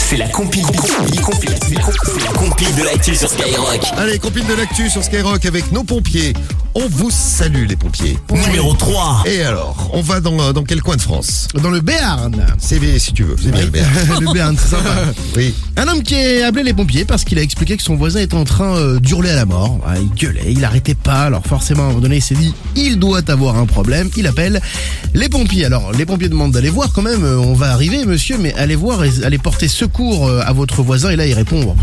C'est la compile de l'actu sur Skyrock. Allez, compile de l'actu sur Skyrock avec nos pompiers. On vous salue les pompiers. Numéro 3. Et alors, on va dans quel coin de France? Dans le Béarn. C'est bien si tu veux, c'est bien le Béarn. Le Béarn, c'est sympa. Oui. Un homme qui a appelé les pompiers parce qu'il a expliqué que son voisin était en train d'hurler à la mort. Il gueulait, il arrêtait pas. Alors forcément, à un moment donné, il s'est dit, il doit avoir un problème. Il appelle les pompiers. Alors, les pompiers demandent d'aller voir quand même. On va arriver, monsieur, mais allez voir, allez porter secours à votre voisin. Et là, il répond,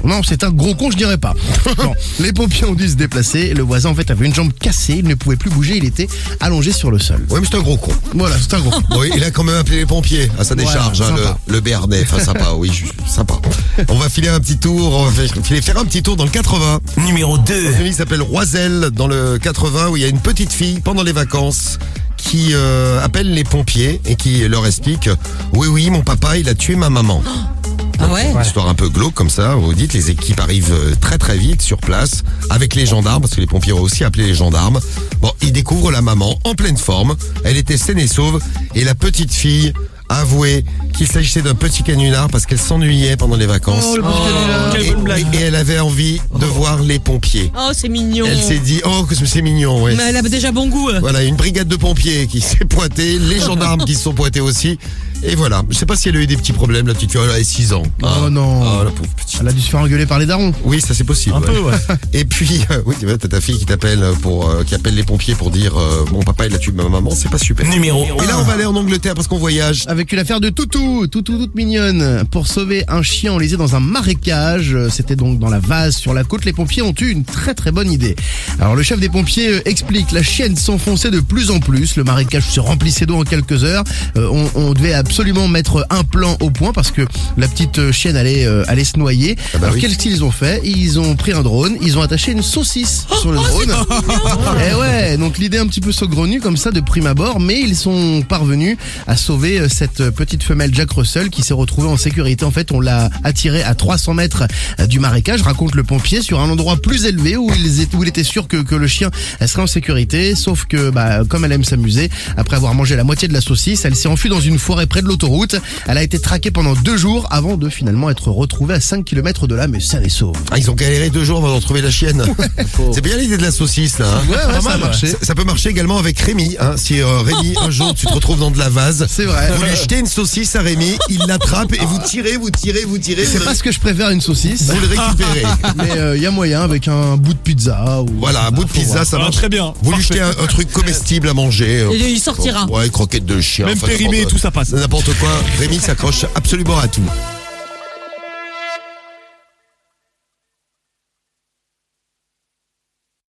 non, c'est un gros con, je dirais pas. Non, les pompiers ont dû se déplacer. Le voisin, en fait, avait une jambe cassée. Il ne pouvait plus bouger. Il était allongé sur le sol. Oui, mais c'est un gros con. Voilà, c'est un gros con. Oui, il a quand même appelé les pompiers à sa décharge, Ouais, le Béarnais. Enfin, sympa, oui, sympa. On va filer un petit tour, on va faire un petit tour dans le 80. Numéro 2. Il s'appelle Roiselle, dans le 80, où il y a une petite fille, pendant les vacances, qui appelle les pompiers et qui leur explique « Oui, mon papa, il a tué ma maman ». Ah ouais? Une histoire un peu glauque comme ça, vous dites, les équipes arrivent très très vite sur place, avec les gendarmes, parce que les pompiers ont aussi appelé les gendarmes. Bon, ils découvrent la maman en pleine forme, elle était saine et sauve, et la petite fille a avoué qu'il s'agissait d'un petit canular parce qu'elle s'ennuyait pendant les vacances. Oh, le petit canular. Quelle bonne blague. Et elle avait envie de voir les pompiers. Oh, c'est mignon. Elle s'est dit, oh, que c'est mignon, ouais. Mais elle a déjà bon goût. Voilà, une brigade de pompiers qui s'est pointée, les gendarmes qui se sont pointés aussi. Et voilà, je sais pas si elle a eu des petits problèmes, la petite fille, elle a 6 ans. Oh non. Ah, la pauvre petite. Elle a dû se faire engueuler par les darons. Oui, ça c'est possible. Un peu, ouais. Et puis, oui, tu vois, t'as ta fille qui t'appelle qui appelle les pompiers pour dire mon papa il a tué ma maman, c'est pas super. Numéro Et là, on va aller en Angleterre parce qu'on voyage. Avec une affaire de toutou toute mignonne. Pour sauver un chien enlisé dans un marécage, c'était donc dans la Vase sur la côte, les pompiers ont eu une très très bonne idée. Alors le chef des pompiers explique, la chienne s'enfonçait de plus en plus, le marécage se remplissait d'eau en quelques heures, on devait absolument mettre un plan au point parce que la petite chienne allait se noyer. Ah bah alors oui. qu'est-ce qu'ils ont fait? Ils ont pris un drone, ils ont attaché une saucisse sur le drone. Et ouais, donc l'idée un petit peu saugrenue comme ça de prime abord, mais ils sont parvenus à sauver cette petite femelle Jack Russell qui s'est retrouvée en sécurité. En fait, on l'a attirée à 300 mètres du marécage, raconte le pompier, sur un endroit plus élevé où il était sûr que le chien serait en sécurité. Sauf que, comme elle aime s'amuser, après avoir mangé la moitié de la saucisse, elle s'est enfuie dans une forêt près de l'autoroute. Elle a été traquée pendant 2 jours avant de finalement être retrouvée à 5 km de là, mais saine et sauve. Ah, ils ont galéré 2 jours avant de retrouver la chienne. C'est bien l'idée de la saucisse là. Hein. Ouais, ça a marché. Ça peut marcher également avec Rémi. Hein. Si Rémi, un jour, tu te retrouves dans de la vase, C'est vrai. vous lui jetez une saucisse à Rémi, il l'attrape et vous tirez. C'est pas ce que je préfère, une saucisse. Vous le récupérez. Mais il y a moyen avec un bout de pizza. Ou... Voilà, un bout de faut pizza, voir. ça marche. Très bien. Vous lui jetez un truc comestible à manger. Et il sortira. Ouais, croquettes de chien. Même périmé et tout, ça passe. N'importe quoi. Rémi s'accroche absolument à tout.